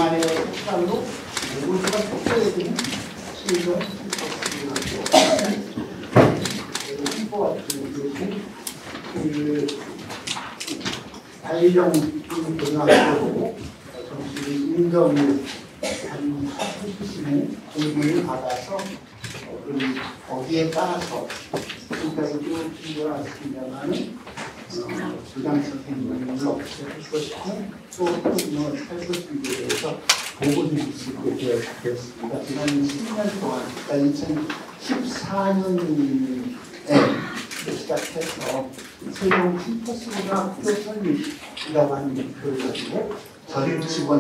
우리만의 색깔로 모두가 섞여지는 시선 홍보가 되고 다일령 고등학교로 정식 인정을 해주시는 공문을 받아서 거기에 따라서 지금까지 쭉 준비해왔습니다만은 부장 선생님을 없애할 것이고 또뭐 살고 준비에 대해서 보고 드릴 수 있게 되었습니다. 지난 10년 동안, 그러니까 2014년에 시작해서 세종 캠퍼스고등학교 설립이라고 하는 목표를 가지고 저를 직원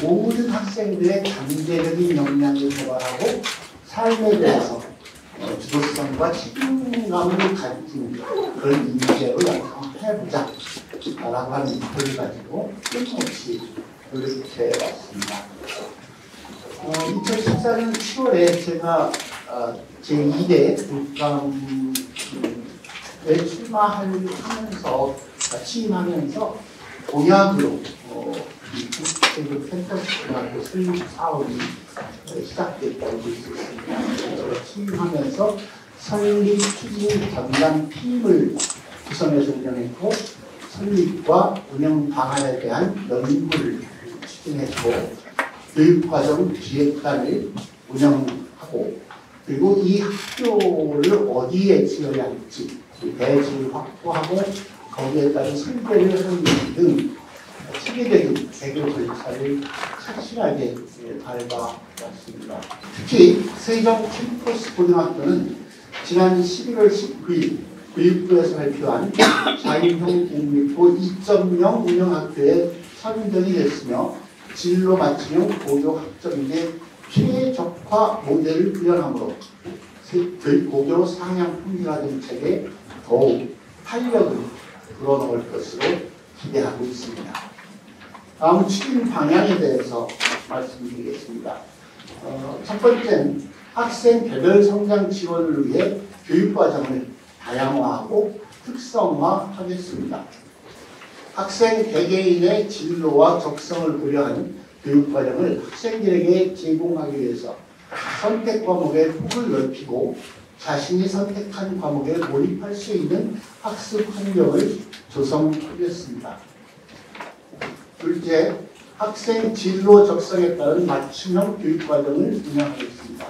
모든 학생들의 잠재적인 역량을 개발하고 삶에 대해서 주도성과 책임감을 가진 그런 인재로 양성해보자 라고 하는 목표를 가지고 끊임없이 노력해왔습니다. 2014년 10월에 제가 제2대 국감에 취임하면서 공약으로 국제적 캠퍼스고등학교 설립 사업이 시작됐다고 볼 수 있습니다. 취임하면서 설립 추진 전담 팀을 구성해서 운영했고 설립과 운영 방안에 대한 연구를 추진했고 교육과정 기획단을 운영하고 그리고 이 학교를 어디에 지어야 할지 대지를 확보하고 거기에 따른 설계를 하는 등 체계적인 개교 절차를 착실하게 밟아왔습니다. 특히 세종 캠퍼스 고등학교는 지난 11월 19일 교육부에서 발표한 자율형 공립고 2.0 운영학교에 선정이 됐으며 진로 맞춤형 고교 학점제 최적화 모델을 구현함으로 고교 상향 평준화 정책에 더욱 탄력을 불어넣을 것으로 기대하고 있습니다. 다음 추진 방향에 대해서 말씀드리겠습니다. 첫 번째는 학생 개별 성장 지원을 위해 교육과정을 다양화하고 특성화하겠습니다. 학생 개개인의 진로와 적성을 고려한 교육과정을 학생들에게 제공하기 위해서 선택 과목의 폭을 넓히고 자신이 선택한 과목에 몰입할 수 있는 학습 환경을 조성하겠습니다. 둘째, 학생 진로 적성에 따른 맞춤형 교육과정을 운영하겠습니다.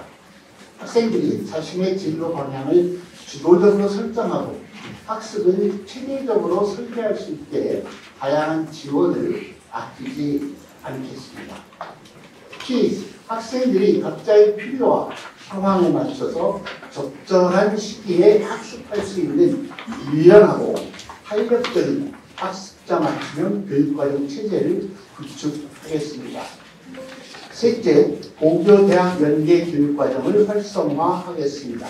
학생들이 자신의 진로 방향을 주도적으로 설정하고 학습을 체계적으로 설계할 수 있게 다양한 지원을 아끼지 않겠습니다. 특히 학생들이 각자의 필요와 상황에 맞춰서 적절한 시기에 학습할 수 있는 유연하고 탄력적인 학습자 맞춤형 교육과정 체제를 구축하겠습니다. 셋째, 고교대학 연계 교육과정을 활성화하겠습니다.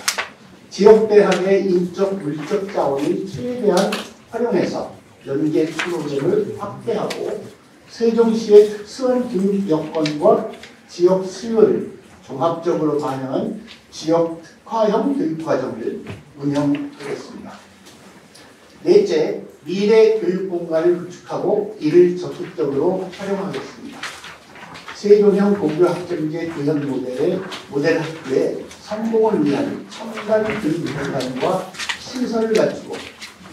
지역대학의 인적, 물적 자원을 최대한 활용해서 연계 프로그램을 확대하고 세종시의 특수한 교육 여건과 지역 수요를 종합적으로 반영한 지역 특화형 교육과정을 운영하겠습니다. 넷째, 미래 교육 공간을 구축하고 이를 적극적으로 활용하겠습니다. 세종형 고교 학점제 구현 모델 학교의 성공을 위한 첨단 교육 공간과 시설을 갖추고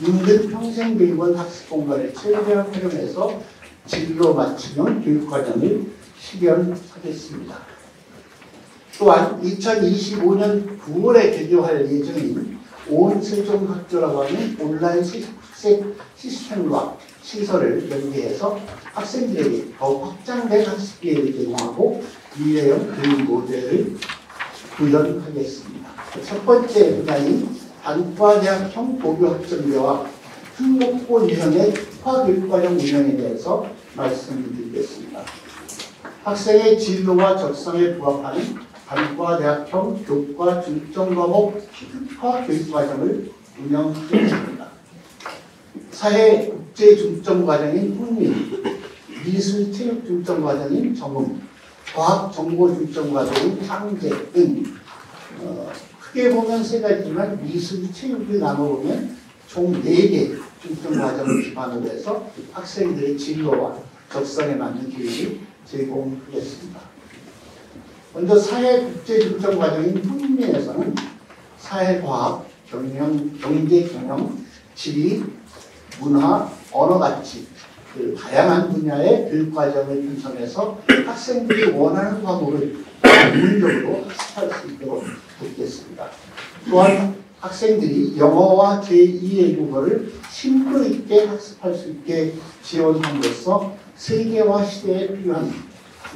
인근 평생교육원 학습 공간을 최대한 활용해서 진로 맞춤형 교육과정을 실현하겠습니다. 또한 2025년 9월에 개교할 예정인 온 세종학교라고 하는 온라인 학습 시스템과 시설을 연계해서 학생들에게 더욱 확장된 학습 기회를 제공하고 미래형 교육 모델을 구현하겠습니다. 첫 번째 분야인 단과대학형 고교 학점제와 특목고 유형의 특화교육과정 운영에 대해서 말씀드리겠습니다. 학생의 진로와 적성에 부합하는 단과대학형 교과 중점 과목 특화교육과정을 운영하겠습니다. 사회 국제 중점 과정인 국민, 미술 체육 중점 과정인 정음, 과학 정보 중점 과정인 창제 등 크게 보면 세 가지지만 미술 체육을 나눠보면 총 4개 중점 과정을 기반으로 해서 학생들의 진로와 적성에 맞는 교육을 제공하겠습니다. 먼저 사회국제중점과정인 훈민에서는 사회과학, 경제경영, 지리, 문화, 언어가치 다양한 분야의 교육과정을 편성해서 학생들이 원하는 과목을 전문적으로 학습할 수 있도록 돕겠습니다. 또한 학생들이 영어와 제2의 국어를 심도 있게 학습할 수 있게 지원함으로써 세계화 시대에 필요한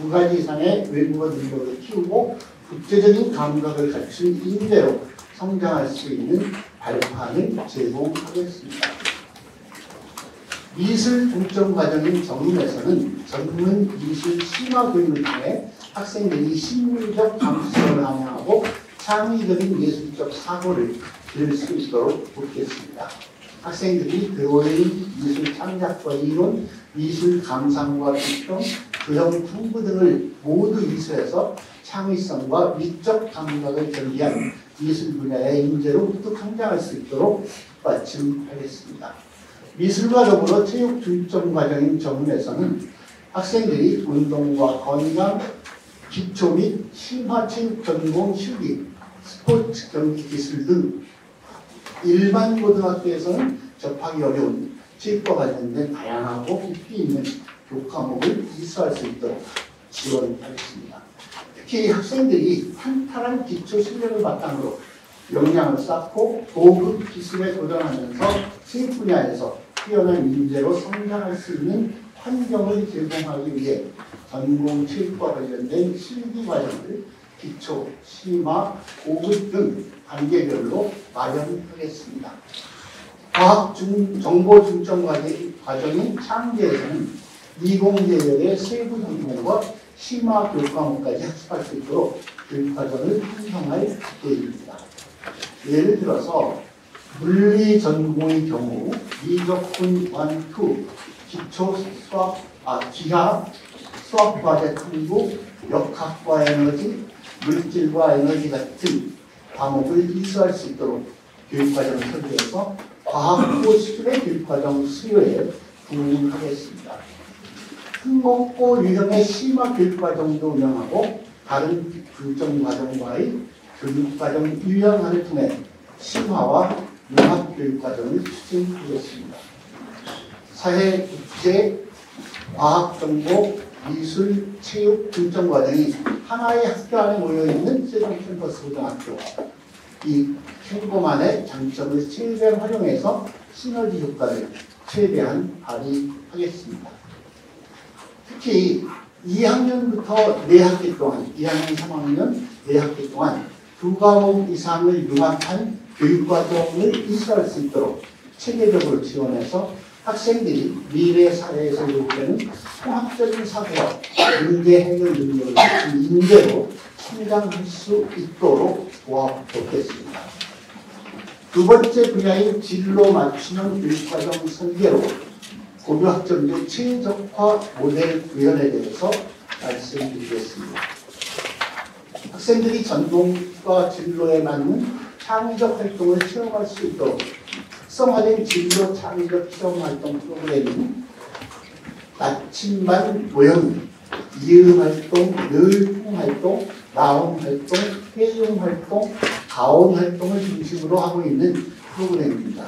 2가지 이상의 외국어 능력을 키우고 국제적인 감각을 갖춘 인재로 성장할 수 있는 발판을 제공하겠습니다. 미술 중점 과정인 정문에서는 전문 미술 심화 교육을 통해 학생들이 심리적 감수성을 함양하고 창의적인 예술적 사고를 기를 수 있도록 돕겠습니다. 학생들이 드로잉, 미술 창작과 이론, 미술 감상과 비평, 교형 풍부 등을 모두 이수해서 창의성과 미적 감각을 겸비한 미술 분야의 인재로 우뚝 성장할 수 있도록 뒷받침하겠습니다. 미술과 더불어 체육 중점 과정인 정문에서는 학생들이 운동과 건강, 기초 및 심화체육 전공 실기, 스포츠 경기 기술 등 일반 고등학교에서는 접하기 어려운 체육과 관련된 다양하고 깊이 있는 교과목을 이수할 수 있도록 지원하겠습니다. 특히 학생들이 탄탄한 기초 실력을 바탕으로 역량을 쌓고 고급 기술에 도전하면서 체육 분야에서 뛰어난 인재로 성장할 수 있는 환경을 제공하기 위해 전공 체육과 관련된 실기 과정을 기초, 심화, 고급 등 단계별로 마련하겠습니다. 과학 정보 중점 과정인 창제에서는 이공계열의 세부 전공과 심화 교과목까지 학습할 수 있도록 교육과정을 형성할 계획입니다. 예를 들어서 물리 전공의 경우 미적분 1, 2, 기초 수학, 기하, 수학과제 탐구, 역학과 에너지, 물질과 에너지 같은 과목을 이수할 수 있도록 교육과정을 설계해서 과학고 수준의 교육과정 수요에 부응하겠습니다. 특목고 유형의 심화 교육과정도 운영하고 다른 중점과정과의 교육과정 유형화를 통해 심화와 융합교육과정을 추진하겠습니다. 사회, 국제, 과학정보, 미술, 체육 중점과정이 하나의 학교 안에 모여있는 세종 캠퍼스 고등학교. 이 캠퍼만의 장점을 최대한 활용해서 시너지 효과를 최대한 발휘하겠습니다. 특히 2학년부터 4학기 동안, 2학년, 3학년 4학기 동안 2과목 이상을 융합한 교육과정을 이수할 수 있도록 체계적으로 지원해서 학생들이 미래 사회에서 요구되는 통합적인 사고와 문제 해결 능력을 갖춘 인재로 성장할 수 있도록 도와보겠습니다. 두 번째 분야인 진로 맞춤형 교육과정 설계로 고교학점제 최적화 모델 구현에 대해서 말씀드리겠습니다. 학생들이 전공과 진로에 맞는 창의적 활동을 체험할 수 있도록 특성화된 진로 창의적 체험활동 프로그램인 나침반 모형, 이음활동, 늘풍활동, 나온활동, 회용활동, 가온활동을 중심으로 하고 있는 프로그램입니다.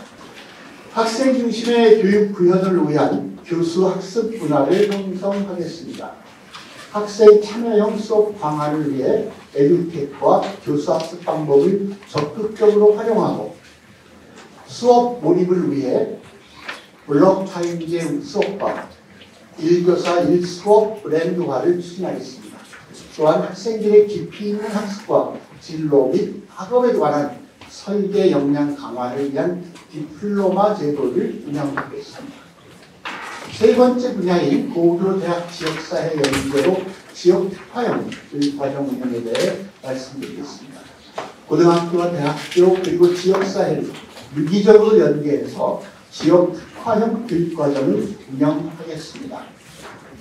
학생 중심의 교육 구현을 위한 교수 학습 문화를 형성하겠습니다. 학생 참여형 수업 강화를 위해 에듀텍과 교수 학습 방법을 적극적으로 활용하고 수업 몰입을 위해 블록타임제 수업과 1교사 1수업 브랜드화를 추진하겠습니다. 또한 학생들의 깊이 있는 학습과 진로 및 학업에 관한 설계 역량 강화를 위한 디플로마 제도를 운영하겠습니다. 세 번째 분야인 고교대학 지역사회 연계로 지역 특화형 교육과정 운영에 대해 말씀드리겠습니다. 고등학교와 대학교 그리고 지역사회를 유기적으로 연계해서 지역 특화형 교육과정을 운영하겠습니다.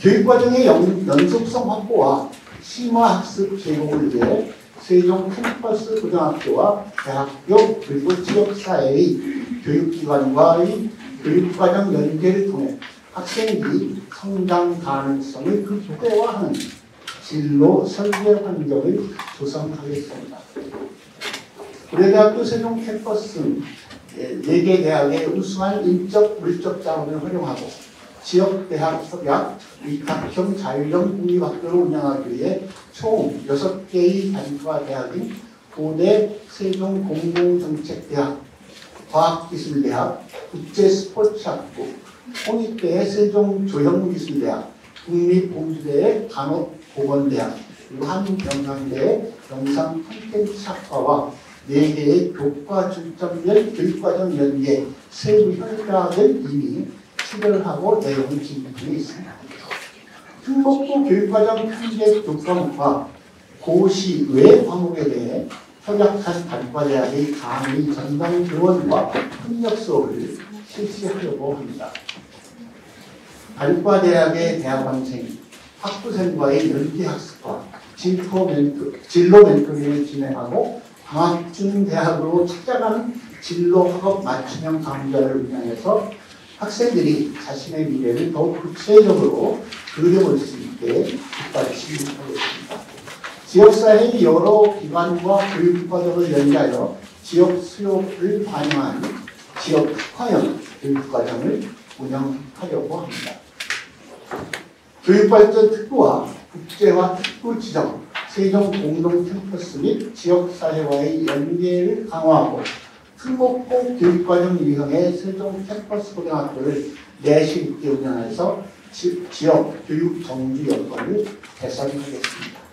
교육과정의 연속성 확보와 심화학습 제공을 위해 세종 캠퍼스 고등학교와 대학교 그리고 지역사회의 교육기관과의 교육과정 연계를 통해 학생들이 성장 가능성을 극대화하는 진로 설계 환경을 조성하겠습니다. 고려대학교 세종 캠퍼스 4개 대학의 우수한 인적 물적 자원을 활용하고 지역대학 협약, 위탁형 자율형 국립학교를 운영하기 위해 총 6개의 단과 대학인 고대 세종공공정책대학, 과학기술대학, 국제스포츠학부, 홍익대의 세종조형기술대학, 국립공주대의 간호보건대학, 그리고 한국영상대의 영상콘텐츠학과와 4개의 교과 중점별 교육과정 연계 세부 협약을 이미 체결하고 내용을 진행하고 있습니다. 특목고 교육과정 편집 교과목과 고시 외 과목에 대해 협약한 단과대학의 강의 전담 교원과 협력 수업을 실시하려고 합니다. 단과대학의 대학원생, 학부생과의 연계학습과 진로 멘토링을 진행하고 방학중 대학으로 찾아가는 진로 학업 맞춤형 강좌를 운영해서 학생들이 자신의 미래를 더욱 구체적으로 그려볼 수 있게 뒷받침하겠습니다. 지역사회의 여러 기관과 교육과정을 연계하여 지역 수요를 반영한 지역 특화형 교육과정을 운영하려고 합니다. 교육발전 특구와 국제화 특구 지정, 세종 공동 캠퍼스 및 지역사회와의 연계를 강화하고 특목고 교육과정 유형의 세종 캠퍼스 고등학교를 내실 있게 운영해서 지역 교육 정주 여건을 개선하겠습니다.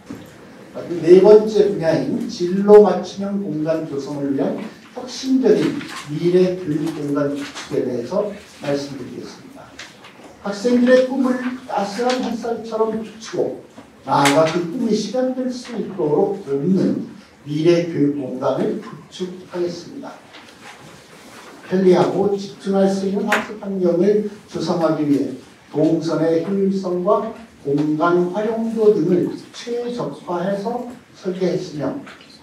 네 번째 분야인 진로 맞춤형 공간 조성을 위한 혁신적인 미래 교육 공간 구축에 대해서 말씀드리겠습니다. 학생들의 꿈을 따스한 햇살처럼 비추고 나아가 그 꿈이 실현될 수 있도록 돕는 미래 교육 공간을 구축하겠습니다. 편리하고 집중할 수 있는 학습 환경을 조성하기 위해 동선의 효율성과 공간 활용도 등을 최적화해서 설계했으며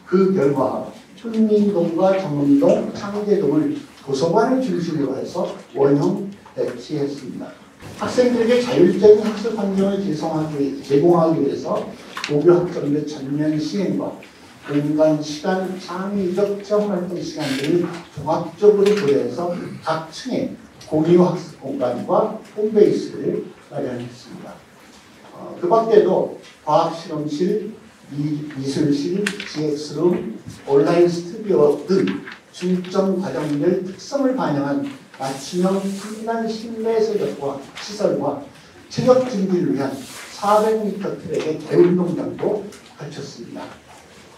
그 결과 훈민동과 정음동, 창제동을 도서관을 중심으로 해서 원형 배치했습니다. 학생들에게 자율적인 학습 환경을 제공하기 위해서 고교학점 및 전면 시행과 공간, 시간, 창의적 체험활동 시간들을 종합적으로 고려해서 각 층에 공유 학습 공간과 홈베이스를 마련했습니다. 그 밖에도 과학실험실, 미술실, GX룸, 온라인 스튜디오 등 중점 과정별 특성을 반영한 맞춤형 fun난 실내 시설과 체력 증진을 위한 400m 트랙의 대운동장도 갖췄습니다.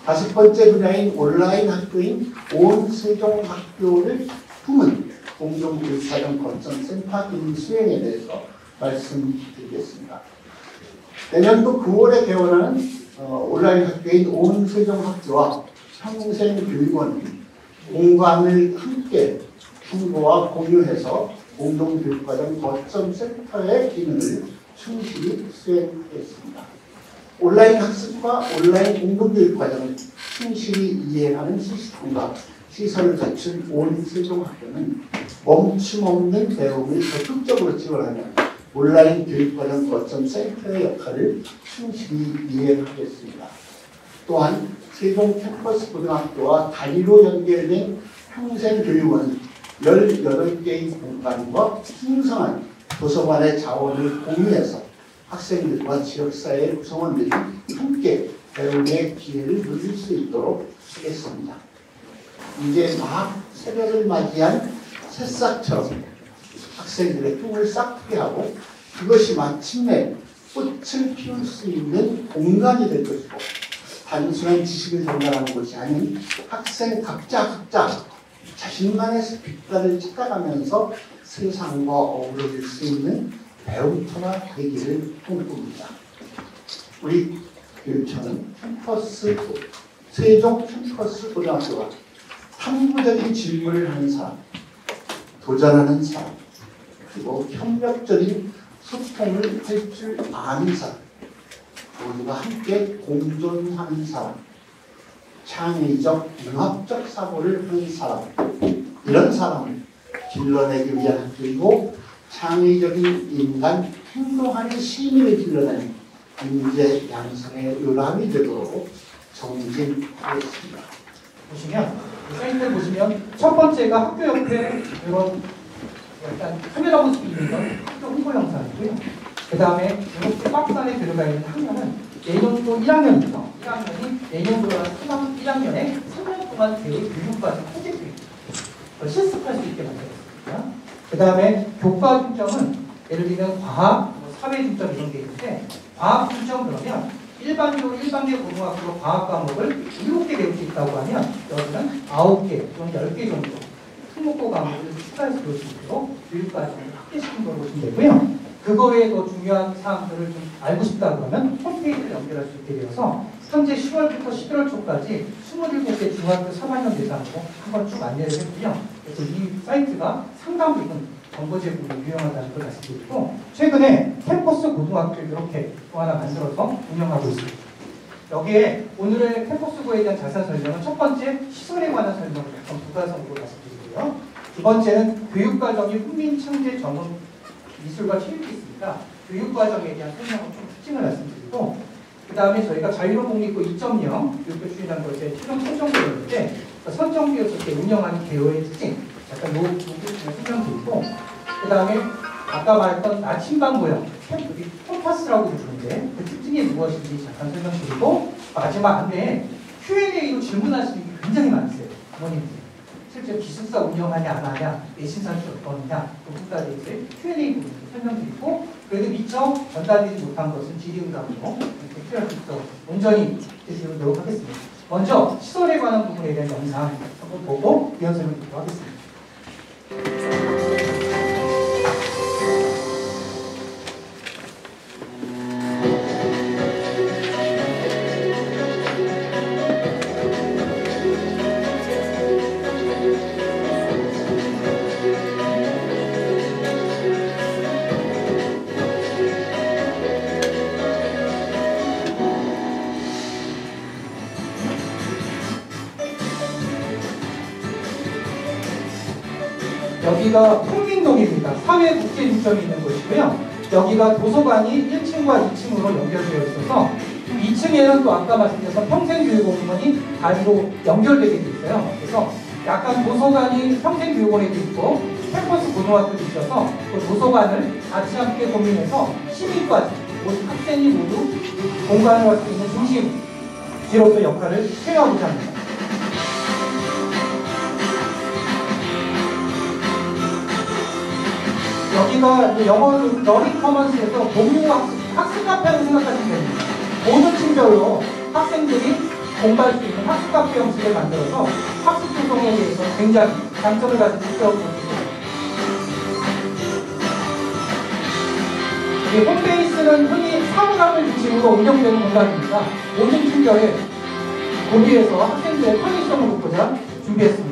5번째 분야인 온라인 학교인 온 세종학교를 품은 공동교육과정 거점 센터 등 수행에 대해서 말씀드리겠습니다. 내년도 9월에 개원하는 온라인 학교인 온 세종학교와 평생교육원이 공간을 함께 홍보와 공유해서 공동교육과정 거점 센터의 기능을 충실히 수행하겠습니다. 온라인 학습과 온라인 공동교육과정을 충실히 이해하는 시스템과 시설을 갖춘 온 세종학교는 멈춤 없는 배움을 적극적으로 지원하며 온라인 교육과정 거점 센터의 역할을 충실히 이해하겠습니다. 또한 세종 캠퍼스 고등학교와 다리로 연결된 평생교육원은 18개의 공간과 풍성한 도서관의 자원을 공유해서 학생들과 지역사회 구성원들이 함께 배움의 기회를 누릴 수 있도록 하겠습니다. 이제 막 새벽을 맞이한 새싹처럼 학생들의 꿈을 싹트게 하고 그것이 마침내 꽃을 피울 수 있는 공간이 될 것이고 단순한 지식을 전달하는 것이 아닌 학생 각자 자신만의 빛깔을 찾아가면서 세상과 어우러질 수 있는 배움터가 되기를 꿈꿉니다. 우리 교육청은 세종 캠퍼스 고등학교가 탐구적인 질문을 하는 사람, 도전하는 사람, 그리고 협력적인 소통을 할 줄 아는 사람, 모두가 함께 공존하는 사람, 창의적, 융합적 사고를 하는 사람, 이런 사람을 길러내기 위한 학교이고 창의적인 인간, 행동하는 시민을 길러내는 인재 양성의 요람이 되도록 정진하겠습니다. 보시면 이 사이트를 보시면 첫 번째가 학교 옆에 이런 약간 카메라 모습이 있는 건 학교 홍보 영상이고요. 그 다음에 이렇게 박스 안에 들어가 있는 학년은 내년도 1학년이죠. 1학년이 내년도라는 1학년에 3년 동안 배울 교육과정 프로젝트입니다. 그걸 실습할 수 있게 만들었습니다. 그 다음에 교과 중점은 예를 들면 과학, 사회 중점 이런 게 있는데 과학 중점 그러면 일반적으로 1단계 고등학교로 과학 과목을 7개 배울 수 있다고 하면 여기는 9개 또는 10개 정도 특목고 과목을 추가해서 배울 수 있도록 교육과정을 확대시킨 걸 보시면 되고요. 그거에 더 중요한 사항들을 좀 알고 싶다 그러면 홈페이지를 연결할 수 있게 되어서 현재 10월부터 11월 초까지 27개 중학교 3학년 대상으로 한번 쭉 안내를 했고요. 그래서 이 사이트가 상당 부분 정보 제공이 유용하다는 걸 말씀드리고 최근에 캠퍼스 고등학교 이렇게 또 하나 만들어서 운영하고 있습니다. 여기에 오늘의 캠퍼스고에 대한 자세한 설명은 첫 번째 시설에 관한 설명을 약간 부가성으로 말씀드리고요. 두 번째는 교육과정이 훈민창제 전문 미술과 체육이 있습니다. 교육과정에 대한 설명을 좀 특징을 말씀드리고 그 다음에 저희가 자유로공립고 2.0 교육교 추진한 것에 최종 선정되었는데 선정되었을 때 운영하는 개요의 특징 약간 요 부분을 설명드리고 그 다음에 아까 말했던 나침반 모형 콤파스라고 부르는데 그 특징이 무엇인지 잠깐 설명드리고 마지막 안에 Q&A로 질문하시는 게 굉장히 많으세요. 부모님들 실제 기숙사 운영하냐 안 하냐 내신산수 어떠느냐 그것까지 이제 Q&A 부분을 설명드리고 그래도 미처 전달되지 못한 것은 질의응답으로 이렇게 필요할수록 온전히 드리도록 하겠습니다. 먼저 시설에 관한 부분에 대한 영상 한번 보고 이어 설명드리도록 하겠습니다. 여기가 홍민동입니다. 사회국제 중점이 있는 곳이고요. 여기가 도서관이 1층과 2층으로 연결되어 있어서 2층에는 또 아까 말씀드렸던 평생교육원이 다리로 연결되게 되어 있어요. 그래서 약간 도서관이 평생교육원에도 있고 캠퍼스 고등학교도 있어서 그 도서관을 같이 함께 고민해서 시민까지 모든 학생이 모두 공간을 할 수 있는 중심지로서 역할을 수행하고자 합니다. 여기가 영어 러닝 커먼스에서 공유 학습 카페라고 생각하시면 됩니다. 모든 층별로 학생들이 공부할 수 있는 학습 카페 형식을 만들어서 학습 조성에 대해서 굉장히 장점을 가진 학교라고 볼 수 있습니다. 이 홈베이스는 흔히 사물함을 중심으로 운영되는 공간입니다. 모든 층별에 거기에서 학생들의 편의성을 돕고자 준비했습니다.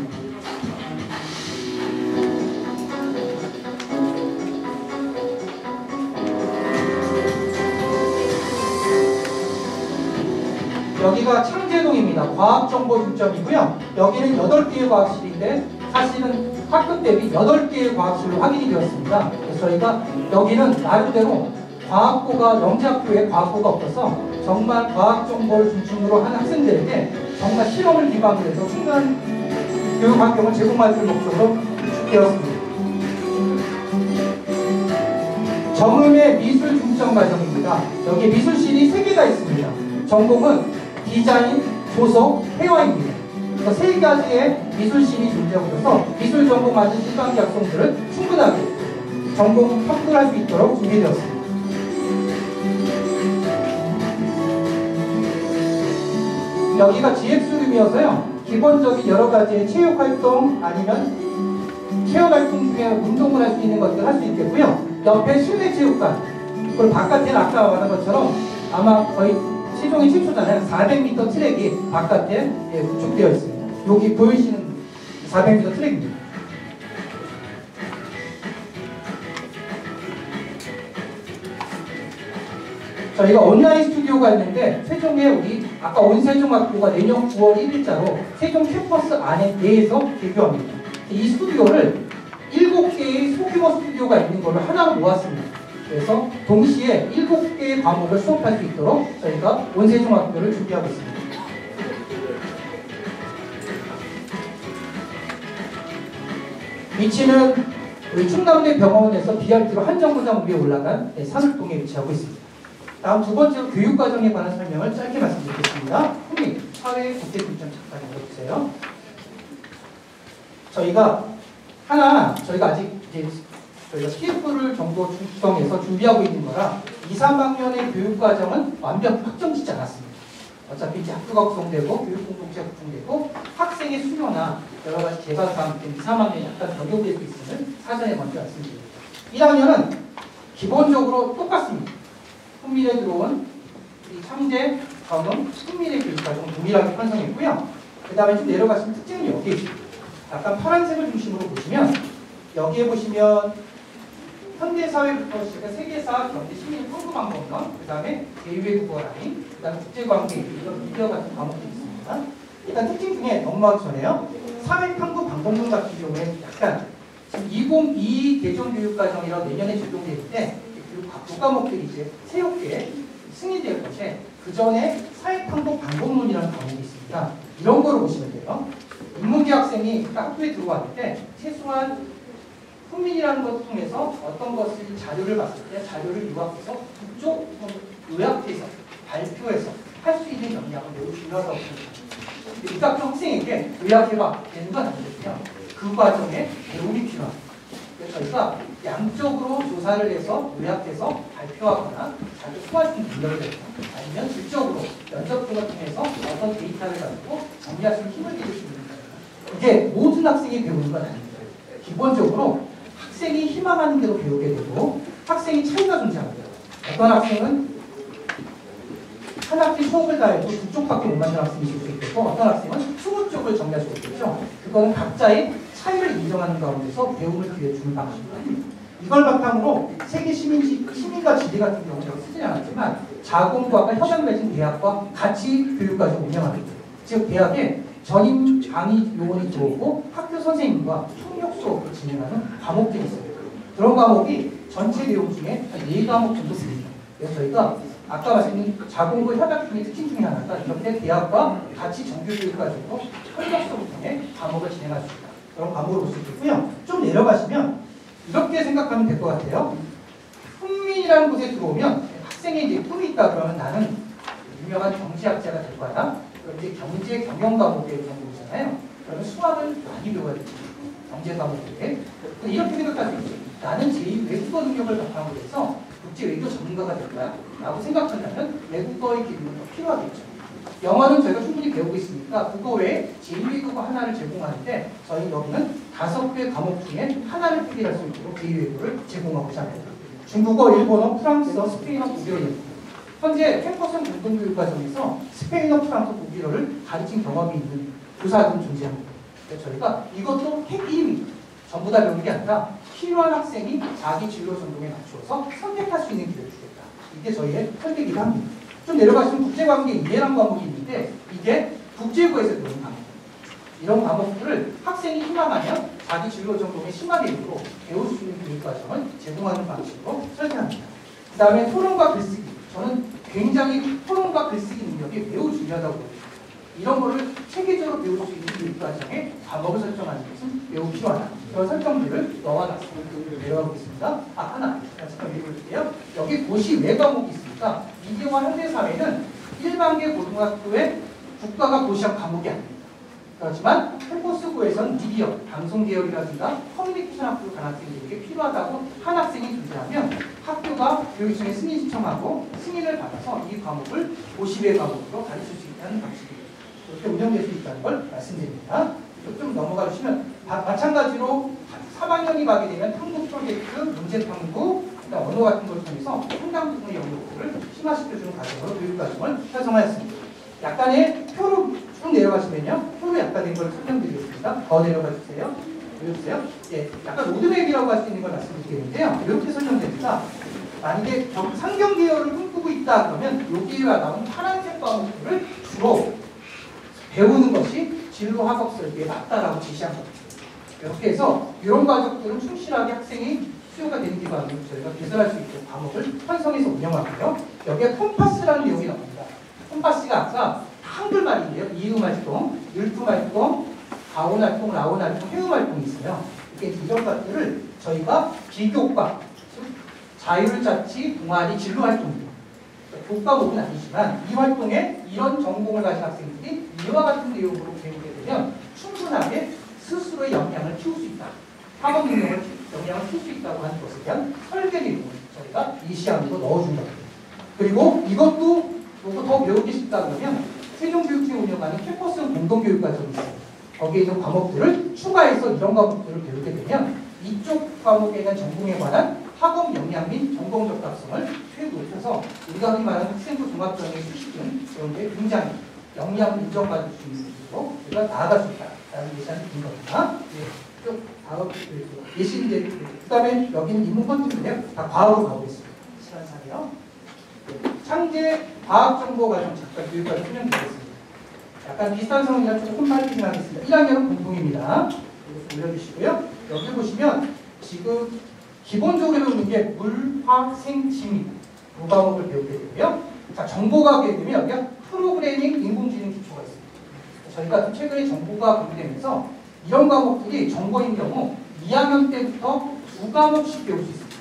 여기가 창제동입니다. 과학정보 중점이고요. 여기는 8개의 과학실인데 사실은 학급 대비 8개의 과학실로 확인이 되었습니다. 그래서 저희가 여기는 나름대로 과학고가 영재학교에 과학고가 없어서 정말 과학정보를 중심으로 한 학생들에게 정말 실험을 기반으로 해서 충분한 교육 환경을 제공할 수 있는 목적으로 구축되었습니다. 정음의 미술 중점 과정입니다. 여기 미술실이 3개가 있습니다. 전공은 디자인, 조성, 회화입니다. 그래서 3가지의 미술실이 존재하고 있어서 미술 전공 맞은 1단계 학생들은 충분하게 전공 탐구할 수 있도록 준비되었습니다. 여기가 GX룸이어서요. 기본적인 여러 가지의 체육활동 아니면 체험활동 중에 운동을 할 수 있는 것들 할 수 있겠고요. 옆에 실내체육관 그리고 바깥에는 아까 말한 것처럼 아마 거의 시종이 최초잖아요. 400m 트랙이 바깥에 구축되어 있습니다. 여기 보이시는 400m 트랙입니다. 저희가 온라인 스튜디오가 있는데 세종에 우리 아까 온세종학교가 내년 9월 1일자로 세종 캠퍼스 안에 내에서 개교합니다. 이 스튜디오를 7개의 소규모 스튜디오가 있는 걸로 하나로 모았습니다. 그래서 동시에 7개의 과목을 수업할 수 있도록 저희가 원세중학교를 준비하고 있습니다. 위치는 우리 충남대 병원에서 BRT로 한정거장 위에 올라간 산울동에 위치하고 있습니다. 다음 두 번째로 교육과정에 관한 설명을 짧게 말씀드리겠습니다. 후미 사회 국제교육장 잠깐 읽어주세요. 저희가 아직 이제 저희가 CF를 정도 구성해서 준비하고 있는 거라 2, 3학년의 교육과정은 완벽히 확정짓지 않았습니다. 어차피 이제 학교가 구성되고 교육공동체가 구성되고 학생의 수요나 여러 가지 개발 사항 때문에 2, 3학년이 약간 변경될 수 있음을 사전에 먼저 말씀드립니다. 1학년은 기본적으로 똑같습니다. 훈민에 들어온 이 창제, 경험, 훈민의 교육과정을 동일하게 편성했고요. 그 다음에 좀 내려가시면 특징은 여기에 있습니다. 약간 파란색을 중심으로 보시면 여기에 보시면 현대사회부터 시작해 세계사, 경제, 시민, 평등방법론, 그 다음에 대외국어 라인, 그 다음에 국제관계, 이런 미디어 같은 과목들이 있습니다. 일단 특징 중에 넘어가기 전에요. 사회탐구 방법론 같은 경우에 약간 지금 2022 대전교육과정이라고 내년에 적용될 때 교과목들이 이제 새롭게 승인될 것에 그 전에 사회탐구 방법론이라는 과목이 있습니다. 이런 거로 보시면 돼요. 인문계 학생이 학교에 들어왔을 때 최소한 훈민이라는 것을 통해서 어떤 것을 자료를 봤을 때 자료를 요약해서 국조 요약해서 발표해서 할 수 있는 역량은 매우 중요하다고 생각합니다. 이 학교 학생에게 요약해봐 되는 건 아니거든요. 그 과정에 배움이 필요합니다. 그래서 저희가 양쪽으로 조사를 해서 요약해서 발표하거나 자료 소화할 수 있는 능력을 내서 아니면 질적으로 면접 등을 통해서 어떤 데이터를 가지고 정리할 수 있는 힘을 기를 수 있는 거예요. 이게 모든 학생이 배우는 건 아닙니다. 기본적으로 학생이 희망하는 대로 배우게 되고 학생이 차이가 존재합니다. 어떤 학생은 한 학기 수업을 다 해도 2쪽밖에 못 만든 학생이 있을 수 있고 어떤 학생은 20쪽을 정리할 수 있겠죠. 그거는 각자의 차이를 인정하는 가운데서 배움을 기회 주는 방식입니다. 이걸 바탕으로 세계 시민과 지대 같은 경우는 여기 쓰지 않았지만 자공과학과 협약 맺은 대학과 같이 교육과정 운영합니다. 즉 대학에 전임 강의 요원이 들어오고 학교 선생님과 통역 수업을 진행하는 과목들이 있어요. 그런 과목이 전체 내용 중에 4과목 정도 됩니다. 그래서 저희가 아까 말씀드린 자공부 협약 중에 특징 중에 하나가 이렇게 대학과 같이 정규교육과정으로 통역 수업을 통해 과목을 진행할 수 있다. 그런 과목을 볼 수 있겠고요. 좀 내려가시면 이렇게 생각하면 될 것 같아요. 훈민이라는 곳에 들어오면 학생의 이제 꿈이 있다 그러면 나는 유명한 경제학자가 될 거야. 그럼 이제 경제 경영 과목에 전공이잖아요. 그러면 수학을 많이 배워야 되죠. 경제 과목에. 이렇게 생각할 수 있죠. 나는 제2 외국어 능력을 바탕으로 해서 국제 외교 전문가가 될 거야. 라고 생각한다면 외국어의 기능은 더 필요하겠죠. 영어는 저희가 충분히 배우고 있으니까 그거 외에 제2외국어 하나를 제공하는데 저희 여기는 5개 과목 중에 하나를 필기할 수 있도록 제2외국어를 제공하고자 합니다. 중국어, 일본어, 프랑스어, 스페인어, 독일어 현재 캠퍼스 공동교육과정에서 스페인어, 프랑스어, 독일어를 가르친 경험이 있는 교사들은 존재합니다. 그래서 저희가 이것도 핵심이 전부 다 배우는 게 아니라 필요한 학생이 자기 진로 전공에 맞추어서 선택할 수 있는 기회를 주겠다. 이게 저희의 설계기도 합니다. 좀 내려가시면 국제관계 이해란 과목이 있는데 이게 국제고에서 배우는 과목입니다. 이런 과목들을 학생이 희망하면 자기 진로 전공의 심화대입으로 배울 수 있는 교육과정을 제공하는 방식으로 설계합니다. 그 다음에 토론과 글쓰기. 저는 굉장히 토론과 글쓰기 능력이 매우 중요하다고 봅니다. 이런 거를 체계적으로 배울 수 있는 교육과정에 과목을 설정하는 것은 매우 필요하다. 그런 설정들을 넣어놨습니다. 내려가 보겠습니다. 하나 잠깐 읽어볼게요. 여기 고시 외 과목이 있으니까 미디어와 현대사회는 일반계 고등학교의 국가가 고시한 과목이 아닙니다. 그렇지만 캠퍼스고에서는 미디어, 방송 계열이라든가 커뮤니케이션 학교 간 학생들에게 필요하다고 한 학생이 존재하면 학교가 교육청에 승인 신청하고 승인을 받아서 이 과목을 고시 외 과목으로 가르칠 수 있다는 방식입니다. 이렇게 운영될 수 있다는 걸 말씀드립니다. 좀 넘어가 주시면 마찬가지로 3학년이 가게 되면 탐구 프로젝트, 문제 탐구, 언어 같은 걸 통해서 상당 부분의 연구를 심화시켜주는 과정으로 교육과정을 형성하였습니다. 약간의 표로 쭉 내려가시면요. 표로 약간의 걸 설명드리겠습니다. 더 내려가 주세요. 보여주세요. 예, 약간 로드맵이라고 할 수 있는 걸 말씀드리겠는데요. 이렇게 설명됩니다. 만약에 상경 계열을 꿈꾸고 있다 그러면 여기와 나온 파란색 과목들을 주로 배우는 것이 진로 학업 설계에 맞다라고 제시한 겁니다. 이렇게 해서 이런 과정들은 충실하게 학생이 수요가 되는 기반으로 저희가 개설할 수 있도록 과목을 편성해서 운영하고요. 여기에 콤파스라는 내용이 나옵니다. 콤파스가 아까 한글말인데요. 이음 활동, 율품 활동, 가온 활동, 라온 활동, 해음 활동이 있어요. 이런 것들을 저희가 비교과, 즉 자율자치, 동아리, 진로 활동입니다. 교과목은 아니지만 이 활동에 이런 전공을 가진 학생들이 이와 같은 내용으로 배우게 되면 충분하게 스스로의 역량을 키울 수 있다. 학업 능력을 영향을 키울 수 있다고 하는 것에 대한 설계 내용을 저희가 이 시험으로 넣어준다. 그리고 이것도 요거 더 배우기 싶다 그러면 세종교육청이 운영하는 캠퍼스 공동교육과정이 있어요. 거기에 있는 과목들을 추가해서 이런 과목들을 배우게 되면 이쪽 과목에 대한 전공에 관한 학업 역량 및 전공 적합성을 최고 높여서 우리가 흔히 말하는 학생부 종합전형의 수식은 그런 게 굉장히 역량을 인정받을 수 있는 쪽으로 우리가 나아갈 수 있다라는 예시를 드린 겁니다. 쭉 다음 예시인데 그 다음에 여기는 인문 컨텐츠인데요. 다 과학으로 가보겠습니다. 시간상이요. 창제 과학정보과정 잠깐 교육과정 설명드리겠습니다. 약간 비슷한 상황이라 조금 빨리 진행하겠습니다. 1학년은 공통입니다. 이거 올려주시고요. 여기 보시면 지금 기본적으로 배우는 게 물, 화, 생, 지미 두 과목을 배우게 되고요. 자, 정보과학에 되면 여기가 프로그래밍, 인공지능 기초가 있습니다. 저희가 최근에 정보과학 공부되면서 이런 과목들이 정보인 경우 2학년 때부터 두 과목씩 배울 수 있습니다.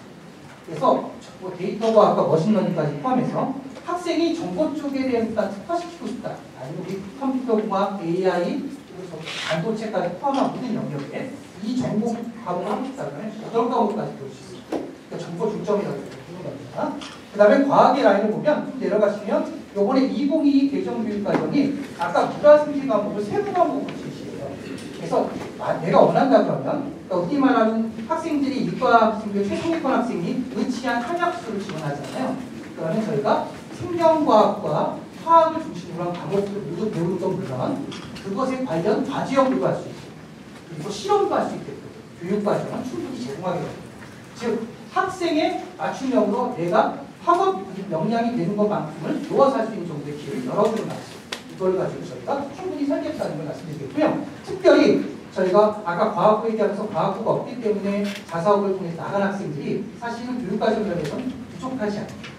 그래서 뭐 데이터과학과 머신러닝까지 포함해서 학생이 정보 쪽에 대해서 특화시키고 싶다. 아니면 우리 컴퓨터공학, AI, 그리고 반도체까지 포함한 모든 영역에 이 정보 과목을 하고 싶다면 8과목까지 배울 수 있습니다. 그러니까 정보 중점이라고 보는 겁니다. 그 다음에 과학의 라인을 보면 좀 내려가시면 요번에 2022 개정교육과정이 아까 문화생지 과목을 세부 과목으로 제시해요. 그래서 내가 원한다 그러면 그러니까 흔히 말하는 학생들이 이과 학생들 최상위권 학생이 의치한 한약수를 지원하잖아요. 그러면 저희가 생명과학과 화학을 중심으로 한 과목들 모두 배우는 건 물론 그것에 관련 과제 연구도 할 수 있고 그리고 실험도 할 수 있게끔 교육과정은 충분히 제공하게 됩니다. 즉 학생의 맞춤형으로 내가 학업 역량이 되는 것만큼을 놓아서 할 수 있는 정도의 기회를 열어주는 말씀 이걸 가지고 저희가 충분히 설계했다는 걸 말씀드리겠고요. 특별히 저희가 아까 과학부에 대해서 과학부가 없기 때문에 자사업을 통해서 나간 학생들이 사실은 교육과정 면에서는 부족하지 않아요.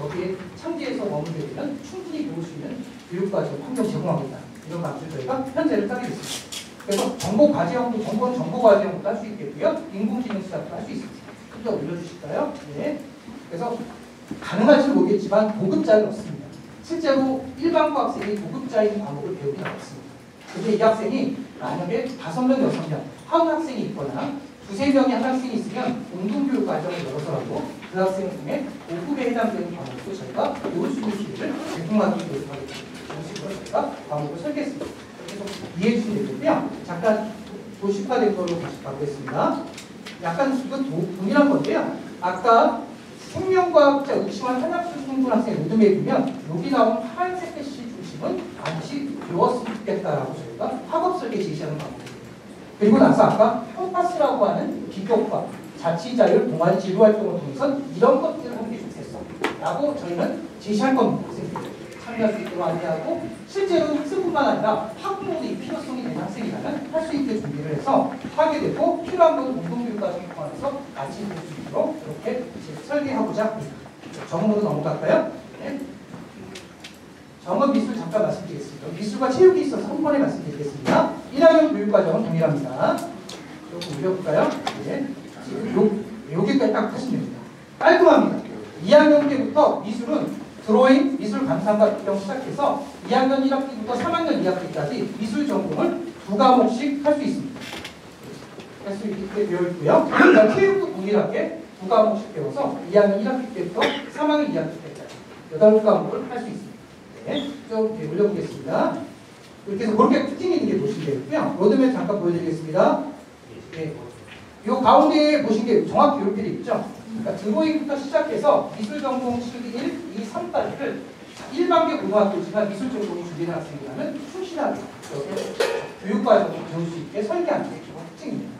여기에 창제에서 머물게 되면 충분히 배울 수 있는 교육과정 환경 제공하겠다. 이런 방식으로 저희가 현재를 따르고 있습니다. 그래서 정보 과제 연구, 정보 과제 연구도 할 수 있겠고요. 인공지능 시작도 할 수 있습니다. 좀 더 올려주실까요? 네. 그래서 가능할지는 모르겠지만 보급자는 없습니다. 실제로 일반고 학생이 보급자인 과목을 배우긴 어렵습니다. 근데 이 학생이 만약에 5명, 6명, 한 학생이 있거나 2~3명이 한 학생이 있으면 공동교육 과정을 열어서라도 그 학생 중에 보급에 해당되는 과목도 저희가 배울 수 있는 기회를 제공하기 노력하겠습니다. 이런 식으로 저희가 과목을 설계했습니다. 그래서 이해해 주시면 되고요. 잠깐 도식화된 걸로 다시 가보겠습니다. 약간 이건 동일한 건데요. 아까 생명과학자 의심한 한약수 성분 학생의 로드맵에 보면 여기 나온 파란색 글씨 중심은 반드시 배웠으면 좋겠다라고 저희가 학업 설계 제시하는 방법입니다. 그리고 나서 아까 컴파스라고 하는 비교과, 자치자율, 동아리 진로 활동을 통해서 이런 것들을 하는 게 좋겠어 라고 저희는 제시할 겁니다. 학생들 참여할 수 있도록 안내하고 실제로 학생뿐만 아니라 학부모들이 필요성이 되는 학생이라면 할 수 있게 준비를 해서 하게 되고 필요한 것은 공동교육 과정에 포함해서 같이 볼 수 있도록 이렇게 설계하고자 합니다. 정원으로 넘어갈까요? 네. 정원 미술 잠깐 말씀드리겠습니다. 미술과 체육이 있어서 한 번에 말씀드리겠습니다. 1학년 교육과정은 동일합니다. 조금 올려볼까요? 네. 지금 여기까지 딱 하시면 됩니다. 깔끔합니다. 2학년 때부터 미술은 드로잉, 미술 감상과 비평 시작해서 2학년 1학기부터 3학년 2학기까지 미술 전공을 2과목씩 할 수 있습니다. 할 수 있게 되어 있고요. 그다음 체육도 동일하게 2과목씩 배워서 2학년 1학기 때부터 3학년 2학기 때까지 8과목을 할 수 있습니다. 네, 좀 올려보겠습니다. 이렇게 해서 그렇게 특징 있는 게 보시면 되고요. 로드맵 잠깐 보여드리겠습니다. 네. 이 가운데에 보신 게 종합교육들이 있죠. 그러니까 드로잉부터 시작해서 미술 전공 실기 1, 2, 3까지를 일반계 고등학교지만 미술 전공이 준비된 학생이라면 충실하게 교육과정을 배울 수 있게 설계하는 게 기본 특징입니다.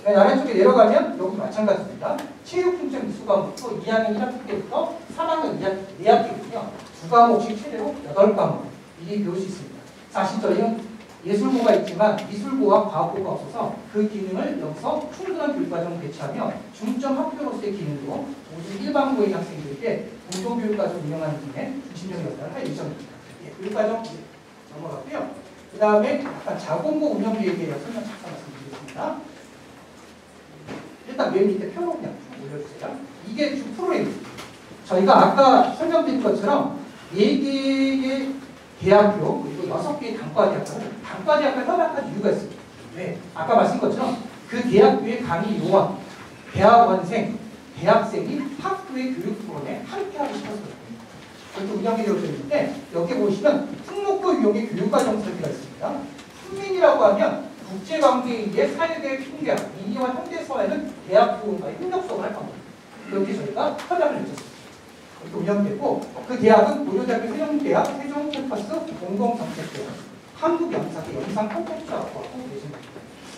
아래쪽에 내려가면 여기 마찬가지입니다. 체육 풍점 미술 과목도 2학년 1학기 때부터 3학년 2학기군요. 2과목씩 최대로 8과목 미리 배울 수 있습니다. 사실 저희는 예술고가 있지만 미술고와 과학고가 없어서 그 기능을 여기서 충분한 교육과정을 배치하며 중점 학교로서의 기능도 모든 일반고의 학생들에게 공동교육과정 운영하는 등의 중심적 역할을 할 예정입니다. 예, 교육과정 넘어가고요. 그 다음에 약간 자본고 운영계획에 대해서 설명 잠깐 말씀드리겠습니다. 일단 맨 밑에 표로 그냥 쭉 올려주세요. 이게 주 프로그램입니다. 저희가 아까 설명드린 것처럼 4개의 대학교 그리고 6개의 단과대학교를 협약한 이유가 있습니다. 네, 아까 말씀드린 것처럼 그 대학교의 강의 요원, 대학원생, 대학생이 학교의 교육 프로그램에 함께하고 싶었어요. 그렇게 운영이 되어져 있는데 여기 보시면 특목고 유형의 교육과정 설계가 있습니다. 훈민이라고 하면 국제관계인의 사회계획 통계학, 미니와 현대사회는 대학교와의 협력 수업을 할 겁니다. 이렇게 저희가 협약을 맺었습니다. 이렇게 운영되고 그 대학은 고려대학교 세종대학, 세종캠퍼스 공공정책대학, 한국영상계 영상콘텐츠학과고 계십니다.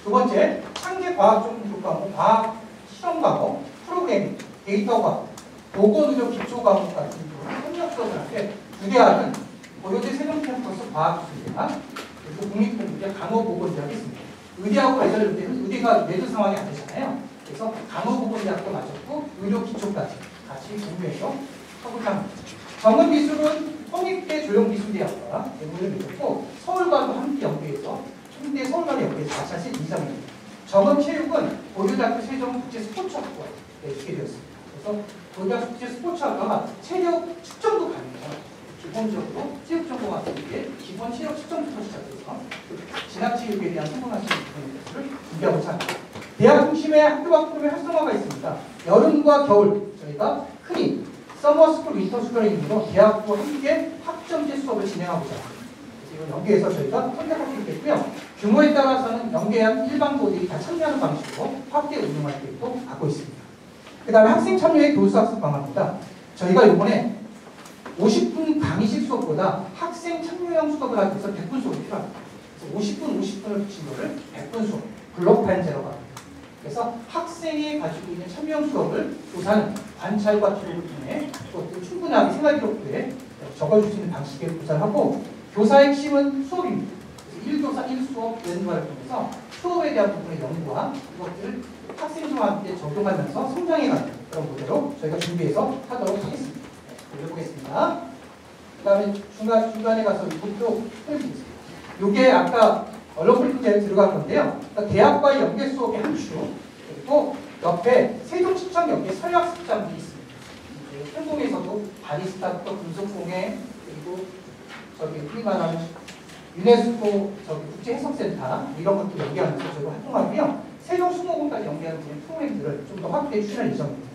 두 번째, 창제과학전문교과목, 과학실험과목, 프로그래밍, 데이터과학, 보건의료 기초과목 같은 협력 수업을 하는데 두 대학은 고려대 세종캠퍼스 과학기술대학 그리고 국립공대 간호보건대학이 있습니다. 의대하고 관련된 데는 의대가 매도 상황이 안 되잖아요. 그래서 간호보건대학도 맞췄고 의료기초까지 같이 공유해서 하고자 합니다. 전문미술은 홍익대 조영미술대학과 연구를 맺었고 서울과도 함께 연계해서 홍대 서울과도 연계해서 같이 하실 예정입니다. 전문체육은 고려대학교 세종국제스포츠학과에 있게 되었습니다. 그래서 고려대학교 국제스포츠학과가 체력 측정도 가능해요. 기본적으로 체육정보학교의 기본 체력 측정부터 시작해서 진학체육에 대한 성공할 수 있는 것을 준비하고자 합니다. 대학 중심의 학교와 프로그램의 활성화가 있습니다. 여름과 겨울 저희가 흔히 서머스쿨, 윈터스쿨링으로 대학과 함께 학점제 수업을 진행하고자 합니다. 그래서 이건 연계해서 저희가 선택할 수 있겠고요. 규모에 따라서는 연계한 일반고들이 다 참여하는 방식으로 확대 운영할 계획도 갖고 있습니다. 그 다음에 학생 참여의 교수학습 방안입니다. 저희가 이번에 50분 강의식 수업보다 학생 참여형 수업을 하기 위해서 100분 수업이 필요합니다. 그래서 50분을 붙인 거를 100분 수업, 블록 타임 제로가 합니다. 그래서 학생이 가지고 있는 참여형 수업을 교사는 관찰과 기록을 통해 또 충분하게 생활기록부에 적어줄 수 있는 방식에 구사하고 교사의 핵심은 수업입니다. 그래서 1교사 1수업 연구를 통해서 수업에 대한 부분의 연구와 이것들을 학생들과 함께 적용하면서 성장해가는 그런 모델로 저희가 준비해서 하도록 하겠습니다. 올려보겠습니다. 그 다음에 중간에 가서 이것도 해주겠습니다. 이게 아까 언론브리핑에 들어간 건데요. 그러니까 대학과의 연계 수업의 한 주, 그리고 옆에 세종시청 연계 서약습장이 있습니다. 현동에서도 바리스타부터 분석공예, 그리고 저기 흔히 말하는 유네스코 국제해석센터 이런 것도 연계하면서 저희가 활동하고요. 세종수목원까지 연계하는 프로그램들을 좀 더 확대해 추진할 예정입니다.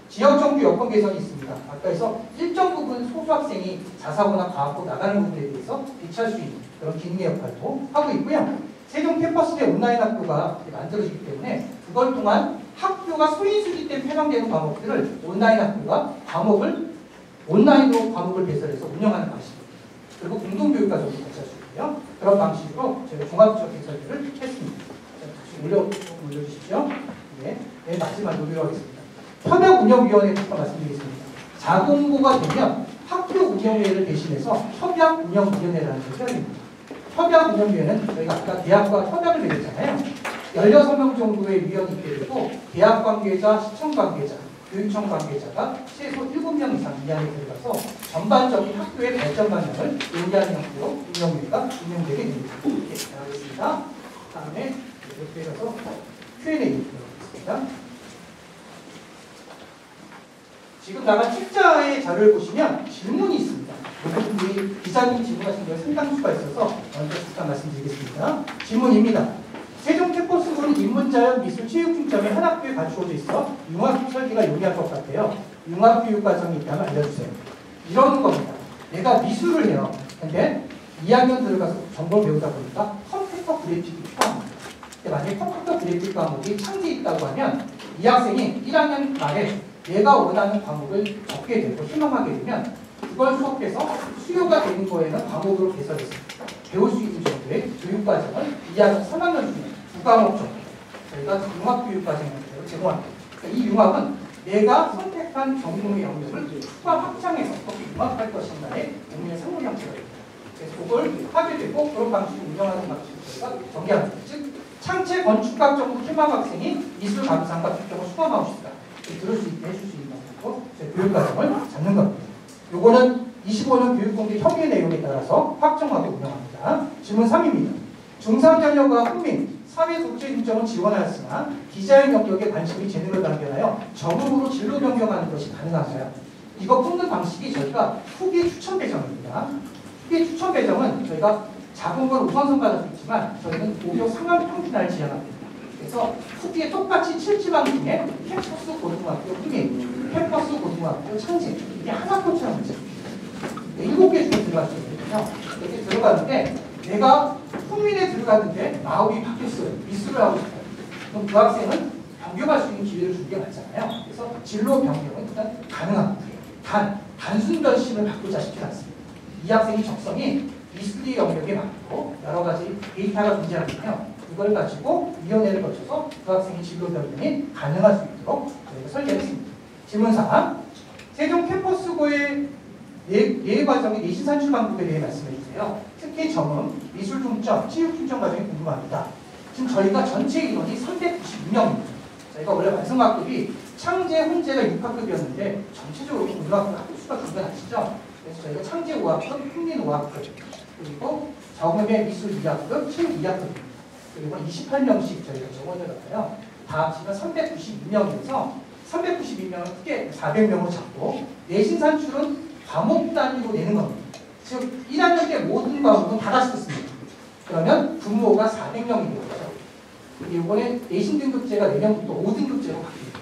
지역정규 여건 개선이 있습니다. 아까에서 일정 부분 소수 학생이 자사고나 과학고 나가는 부분에 대해서 대체할 수 있는 그런 기능의 역할도 하고 있고요. 세종 캠퍼스 내 온라인 학교가 만들어지기 때문에 그걸 통한 학교가 소인수지때 폐강되는 과목들을 온라인 학교가 온라인으로 과목을 개설해서 운영하는 방식입니다. 그리고 공동교육과정도 같이 할 수 있고요. 그런 방식으로 저희가 종합적 개설들을 했습니다. 다시 올려주십시오. 네, 맨 마지막 논의로 하겠습니다. 협약운영위원회 부터 말씀드리겠습니다. 자공고가 되면 학교운영위원회를 대신해서 협약운영위원회라는 것을 해야됩니다. 협약운영위원회는 저희가 아까 대학과 협약을 맺었잖아요. 16명 정도의 위원이 있게 되고 대학 관계자, 시청 관계자, 교육청 관계자가 최소 7명 이상 이 안에 들어가서 전반적인 학교의 발전 방향을 논의하는 형태로 운영위가 운영되게 됩니다. 네, 잘하겠습니다. 다음에 이렇게 해서 Q&A 들어가겠습니다. 지금 나간 책자의 자료를 보시면 질문이 있습니다. 여러분들이 기자님 질문하신 게 상당수가 있어서 먼저 잠깐 말씀드리겠습니다. 질문입니다. 세종 캠퍼스는 인문자연 미술 체육 중점이 한 학교에 갖추어져 있어 융합 설계가 용이할 것 같아요. 융합 교육 과정이 있다면 알려주세요. 이런 겁니다. 내가 미술을 해요. 근데 2학년 들어가서 정보를 배우다 보니까 컴퓨터 그래픽이 필요합니다. 근데 만약에 컴퓨터 그래픽 과목이 창제에 있다고 하면 이 학생이 1학년 말에 내가 원하는 과목을 적게 되고 희망하게 되면 그걸 수업해서 수요가 되는 거에는 과목으로 개설해서 배울 수 있는 정도의 교육과정을 2학년 3학년 중에 2과목 정도 저희가 융합교육과정을 제공합니다. 그러니까 이 융합은 내가 선택한 전공의 영역을 추가 확장해서 어떻게 융합할 것인가에 국민의 상호 형태가 됩니다. 그래서 그걸 하게 되고 그런 방식으로 운영하는 방식을 저희가 전개합니다. 즉 창체 건축학 전공 희망 학생이 미술 감상과 특정을 수강하고 싶다. 들을 수 있게 해줄 수 있는 방식으로 교육과정을 잡는 겁니다. 요거는 25년 교육공개 협의 내용에 따라서 확정하고 운영합니다. 질문 3입니다. 중상자녀가 훈민, 사회독재 인정을 지원하였으나 디자인 영역에 관심이 재능을 발견하여 전문으로 진로 변경하는 것이 가능한가요? 이거 뽑는 방식이 저희가 후기 추천 배정입니다. 후기 추천 배정은 저희가 작은 걸 우선선 받을 수 있지만 저희는 오히려 상황 평준화를 지향합니다. 그래서 후기에 똑같이 7지방 중에 캠퍼스 고등학교 훈민, 캠퍼스 고등학교 창제 이게 하나코처럼 있습니다. 7개 중에 들어갈 수 있거든요. 이렇게 들어가는데 내가 훈민에 들어가는데 마음이 바뀌었어요. 미술을 하고 싶어요. 그럼 그 학생은 변경할 수 있는 기회를 주는 게 맞잖아요. 그래서 진로 변경은 일단 가능합니다. 단순 결심을 바꾸자 싶지 않습니다. 이 학생이 적성이 미술의 영역에 맞고 여러 가지 데이터가 존재하거든요. 그걸 가지고 위원회를 거쳐서 그 학생의 진로 변경이 가능할 수 있도록 저희가 설계했습니다. 질문 4. 세종 캠퍼스고의 예외 과정의 내신 산출 방법에 대해 말씀해 주세요. 특히 점음, 미술 중점, 체육 중점 과정이 궁금합니다. 지금 저희가 전체 인원이 396명입니다. 저희가 원래 완성학급이 창제, 훈제가 6학급이었는데 전체적으로 고등학교 학급 수가 줄가 나시죠? 그래서 저희가 창제 5학급, 훈민 5학급, 그리고 정음의 미술 2학급, 체육 2학급, 그리고 28명씩 저희가 적어드렸어요. 다 지금 392명이어서 392명은 크게 400명으로 잡고 내신 산출은 과목 단위로 내는 겁니다. 즉 1학년 때 모든 과목은 다 같이 듣습니다. 그러면 분모가 400명이 되겠죠. 이번에 내신 등급제가 내년부터 5등급제로 바뀝니다.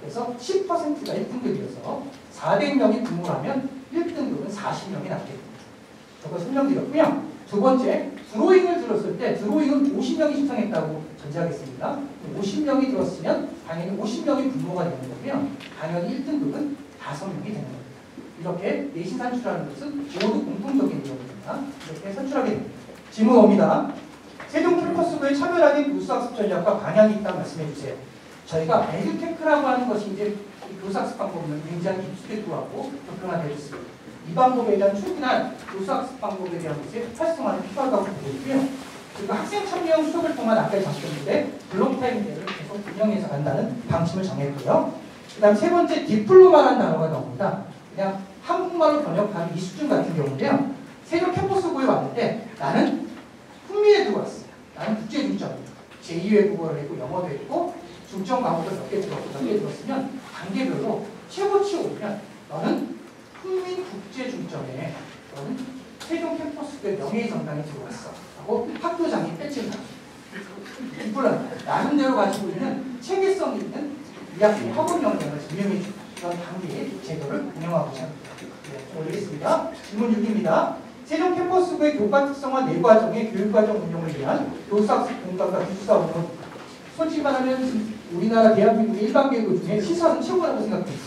그래서 10%가 1등급이어서 400명이 분모라면 1등급은 40명이 남게 됩니다. 저거 설명드렸고요. 두 번째, 드로잉을 들었을 때 드로잉은 50명이 신청했다고 전제하겠습니다. 50명이 들었으면 당연히 50명이 분모가 되는 거고요. 당연히 1등급은 5명이 되는 겁니다. 이렇게 내신 산출하는 것은 모두 공통적인 내용입니다. 이렇게 산출하게 됩니다. 질문 옵니다. 세종 캠퍼스부의 차별화된 교수학습 전략과 방향이 있다고 말씀해 주세요. 저희가 에듀테크라고 하는 것이 이제 교수학습 방법은 굉장히 익숙해도 하고 격변화되어 있습니다. 이 방법에 대한 충분한 교수학습 방법에 대한 것에 활성화는 필요하다고 보고 있고요. 그리고 학생 참여형 수업을 통한 아까 잠겼는데 블록 타임제를 계속 운영해서 간다는 방침을 정했고요. 그 다음 세 번째 디플로마라는 단어가 나옵니다. 그냥 한국말로 번역하는 이 수준 같은 경우인데요. 세종 캠퍼스고에 왔는데 나는 훈민에 들어왔어요. 나는 국제 중점이에요. 제2외 국어를 했고 영어도 했고 중점 과목을 몇 개 들었으면 단계별로 최고치 오르면 너는 훈민 국제 중점에 너는 세종 캠퍼스고의 명예의 정당에 들어왔어. 하고 학교장이 배치를 합니다. 물론 나름대로 가지고 있는 체계성 있는 이 학생의 학원 역량을 증명해 주는 그런 단계의 제도를 운영하고자 합니다. 네, 올리겠습니다. 질문 6입니다. 세종 캠퍼스부의 교과 특성화 내과정의 교육과정 운영을 위한 교수학습 공간과 기숙사 운영. 솔직히 말하면 우리나라 대한민국의 일반 교육 중에 시설은 최고라고 생각합니다.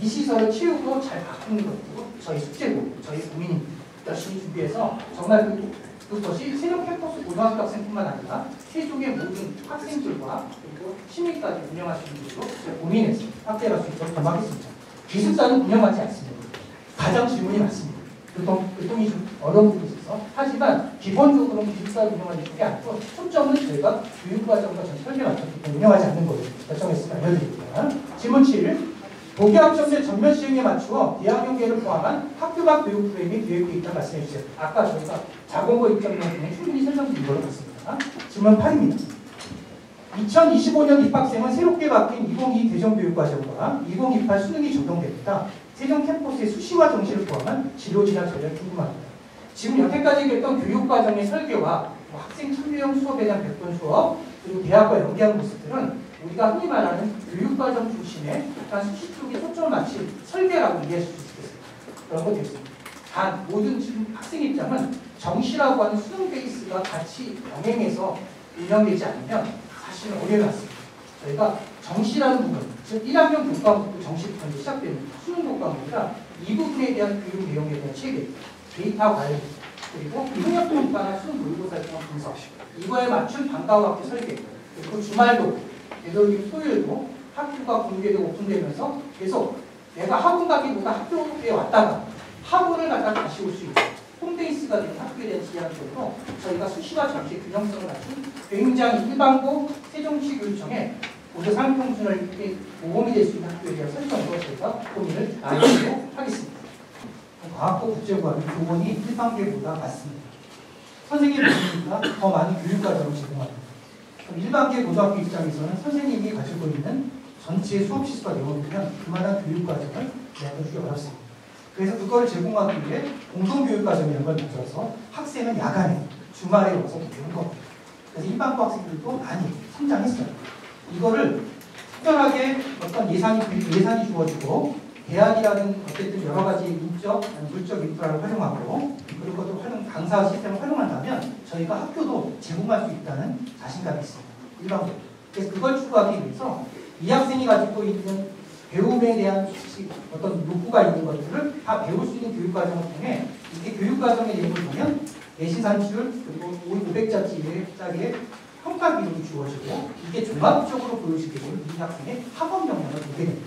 이 시설을 채우고 잘 바꾸는 것도 저희 숙제고 저희 고민입니다. 열심히 준비해서 정말 그것이 세종 캠퍼스 고등학교 학생뿐만 아니라 세종의 모든 학생들과 그리고 시민까지 운영할 수 있는 것으로 고민해서 확대할 수 있도록 도모하겠습니다. 기숙사는 운영하지 않습니다. 가장 질문이 많습니다. 교통이 좀 어려운 부분이 있어서 하지만 기본적으로는 기숙사를 운영하는 게 아니고 초점은 저희가 교육과정과 전 설계에 맞췄기 때문에 운영하지 않는 걸로 결정했으면 알려드립니다. 질문 7. 독일학점제 전면 시행에 맞추어 대학연계를 포함한 학교 밖 교육 프로그램이 계획되어 있다고 말씀해 주세요. 아까 저희가 자본고 입장료 중에 충분히 설명드린 걸로 봤습니다. 질문 8입니다. 2025년 입학생은 새롭게 바뀐 2022 대전교육과정과 2028 수능이 적용됩니다. 세종 캠퍼스의 수시화 정시를 포함한 진로진학 전략이 궁금합니다. 지금 여태까지 했던 교육과정의 설계와 학생 참여형 수업에 대한 백분 수업 그리고 대학과 연계하는 모습들은 우리가 흔히 말하는 교육과정 중심의 약간 수시 쪽에 초점을 맞춘 설계라고 이해할 수 있겠습니다. 그런 것도 있습니다. 단 모든 지금 학생 입장은 정시라고 하는 수능 베이스가 같이 병행해서 운영되지 않으면 사실은 어려움이 많습니다. 저희가 정시라는 부분, 즉 1학년 교과목도 정시부터 시작되는 수능 교과목이라 이 부분에 대한 교육 내용에 대한 체계, 데이터 관리, 그리고 통역 평가나 수능 모의고사에 대한 분석, 이거에 맞춘 방과후 학교 설계, 그리고 주말도, 되도록이면 토요일도 학교가 공개되고 오픈되면서 계속 내가 학원 가기보다 학교에 왔다가 학원을 갔다가 다시 올 수 있고 홈베이스가 된 학교에 대한 지향적으로 저희가 수시와 정시의 균형성을 갖춘 굉장히 일반고 세종시교육청에 고교 상평준을 이렇게 모범이 될 수 있는 학교에 대한 설정으로 저희가 고민을 나누도록 하겠습니다. 과학고 국제고하는 교원이 일반계보다 많습니다. 선생님이 모르니까 더 많은 교육과정을 제공합니다. 일반계 고등학교 입장에서는 선생님이 가지고 있는 전체 수업 시스템과 내용이면 그만한 교육과정을 내주기 어렵습니다. 그래서 그걸 제공하기 위해 공동교육과정이라는 걸 만들어서 학생은 야간에 주말에 와서 배우는 겁니다. 그래서 일반고 학생들도 많이 성장했어요. 이거를 특별하게 어떤 예산이 주어지고 대안이라는 어쨌든 여러 가지 인적, 물적 인프라를 활용하고 그리고 또 강사 시스템을 활용한다면 저희가 학교도 제공할 수 있다는 자신감이 있습니다. 일반고. 그래서 그걸 추구하기 위해서 이 학생이 가지고 있는 배움에 대한 어떤 욕구가 있는 것들을 다 배울 수 있는 교육과정을 통해 이렇게 교육과정의 내용을 보면 내신 산출 그리고 500자짜리의 평가 비율이 주어지고 이게 종합적으로 보여지게 되면 이 학생의 학업 역량을 보게 됩니다.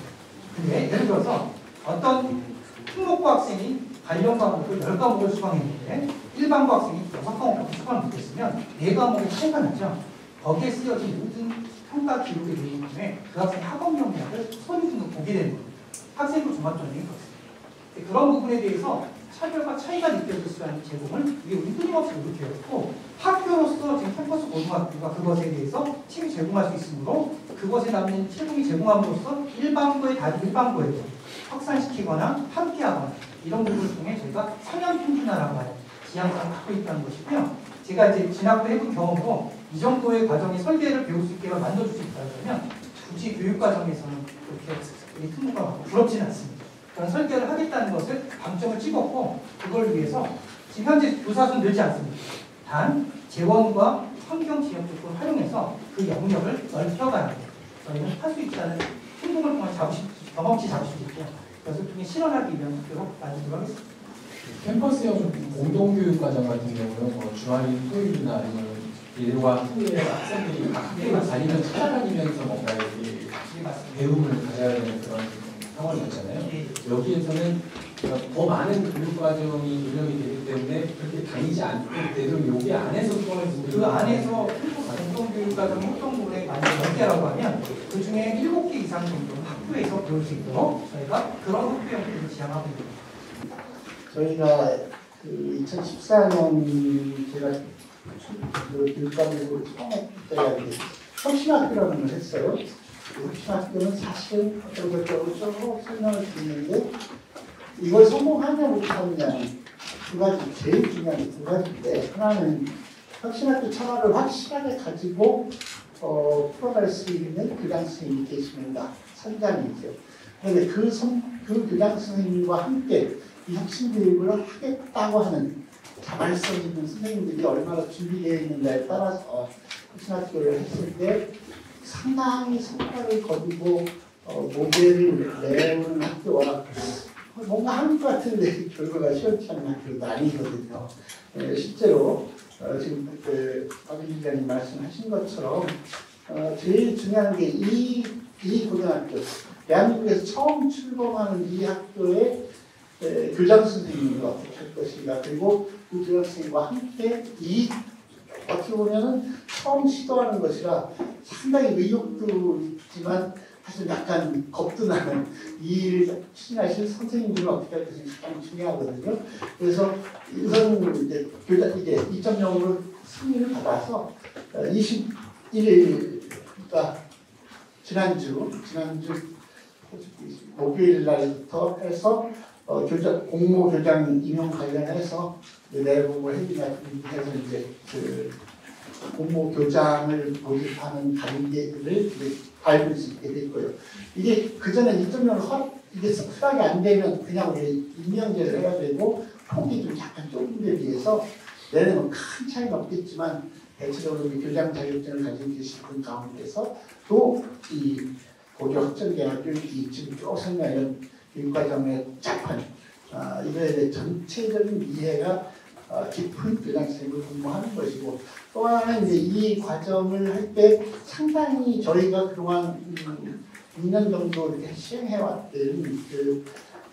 근데 예를 들어서 어떤 특목고 학생이 관련 과목을 10과목을 수강했는데 일반고 학생이 6과목을 수강을 못했으면 4과목의 차이가 나죠. 거기에 쓰여진 모든 평가 기록의 내용 때문에 그 학생의 학업 역량을 손익으로 보게 되는 겁니다. 학생도 종합전형이 그렇습니다. 그런 부분에 대해서 차별과 차이가 느껴질 수 있는 제공을 우리 끊임없이 노력해왔고 학교로서 지금 캠퍼스 고등학교가 그것에 대해서 책임 제공할 수 있으므로 그것에 남는 책임이 제공함으로써 일반고의 다른 일반고에도 확산시키거나 함께하거나 이런 부분을 통해 저희가 상향 평준화라고 하는 지향성을 갖고 있다는 것이고요. 제가 이제 진학도 해본 경험으로 이 정도의 과정의 설계를 배울 수 있게 만들어줄 수 있다면 굳이 교육과정에서는 그렇게 우리 특무가 부럽지는 않습니다. 그런 설계를 하겠다는 것을 방점을 찍었고 그걸 위해서 지금 현재 교사수는 늘지 않습니다. 단 재원과 환경 지역 조건을 활용해서 그 영역을 넓혀가는 저희는 할 수 있다는 행동을 통해 경험치 잡으실 수 있고요. 그것을 통해 실현하기 위한 목표로 만들도록 하겠습니다. 캠퍼스형 공동교육과정 같은 경우는 뭐 주말인 토요일이나 아니면 일과 토요일에 학생들이 학교를 다니면 찾아다니면서 뭔가 이렇게 배움을 가져야 되는 그런 상황이었잖아요. 여기에서는 더 많은 교육과정이 운영이 되기 때문에 그렇게 다니지 않고 되도록 여기 안에서 그 안에서 공동교육과정 협동부에 만약 10개라고 하면 그 중에 7개 이상 정도는 학교에서 배울 수 있도록 저희가 그런 학교 형태를 지향하고 있습니다. 저희가 그 2014년 제가 교육감으로 처음 했을 때가 혁신학교라는 걸 했어요. 혁신학교는 사실은 어떤 것적으로 설명을 드리는데 이걸 성공하냐 못하느냐 두 가지 제일 중요한 두 가지인데 하나는 혁신학교 참여를 확실하게 가지고 풀어갈 수 있는 교장 선생님이 계십니다. 선장이죠. 그런데 그 교장 선생님과 함께 이 혁신 교육을 하겠다고 하는 자발성 있는 선생님들이 얼마나 준비되어 있는가에 따라서 혁신학교를 했을 때 상당히 성과를 거두고 모델을 내오는 학교와 뭔가 하는 것 같은데 결과가 시원치 않은 학교도 아니거든요. 실제로 지금 박 기자님 말씀하신 것처럼 제일 중요한 게 이 고등학교 대한민국에서 처음 출범하는 이 학교의 교장 선생님이 어떻게 할 것인가 그리고 그 교장 선생님과 함께 어떻게 보면은 처음 시도하는 것이라 상당히 의욕도 있지만 사실 약간 겁도 나는 이 일을 추진하실 선생님들은 어떻게 할 것인가 가장 중요하거든요. 그래서 우선 이제 2.0으로 승인을 받아서 21일 그러니까 지난주 목요일 날부터 해서 공모 교장 임용 관련해서 내부 회의가 해서 이제 그 공모 교장을 모집하는 단계를 밟을 수 있게 됐고요. 이게 그 전에 2.0을 이게 수락이 안 되면 그냥 우리 임명제를 해야 되고 폭이 좀 약간 좁은 데 비해서 내년은 큰 차이는 없겠지만 대체적으로 우리 교장 자격증을 가지고 계신 분 가운데서 또 이 고교 학점계약을 지금 쭉 설명하는 교육과정의 짝판 이거에 대해 전체적인 이해가 깊은 교장 선생님을 공부하는 것이고 또 하나는 이제 이 과정을 할 때 상당히 저희가 그동안 2년 정도 이렇게 시행해왔던 그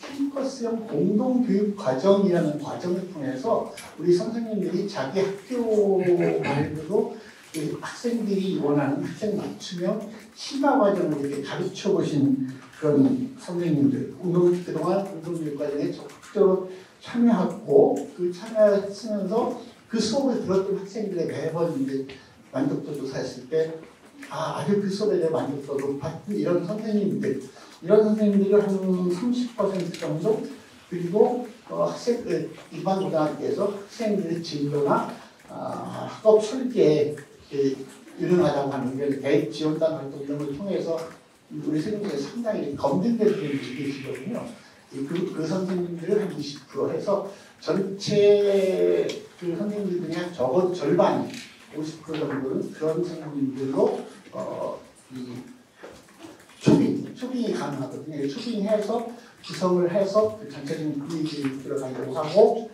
캠퍼스형 공동교육 과정이라는 과정을 통해서 우리 선생님들이 자기 학교 말고도 그 학생들이 원하는 학생 맞춤형 심화 과정을 이렇게 가르쳐 보신 그런 선생님들, 그동안 공동교육 과정에 적극적으로 참여하고 그 참여하면서 그 수업을 들었던 학생들의 매번 이제 만족도 조사했을 때 아주 그 수업에 대해 만족도가 높았고 이런 선생님들을 한 30% 정도 그리고 일반 고등학교에서 학생들의 진로나 학업 설계에 유능하다고 하는 게 대입 지원단 활동 이런 걸 통해서 우리 선생님들이 상당히 검증된 분들이 계시거든요. 그 선생님들을 한 20% 해서 전체 그 선생님들 중에 적어도 절반 50% 정도는 그런 선생님들로 이 초빙이 가능하거든요. 초빙해서 구성을 해서 그 전체적인 분위기를 들어가려고 하고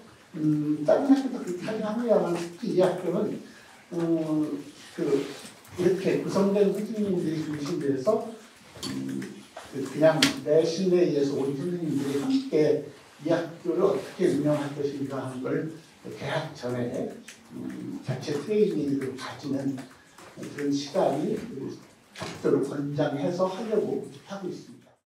다른 학교도 그렇게 하긴 합니다만 특히 이 학교는 이렇게 구성된 선생님들이 중심돼서 그냥 내 신뢰에 의해서 온 선생님들이 함께 이 학교를 어떻게 운영할 것인가 하는 걸 개학 전에 자체 트레이닝을 가지는 그런 시간이 적절히 권장해서 하려고 하고 있습니다.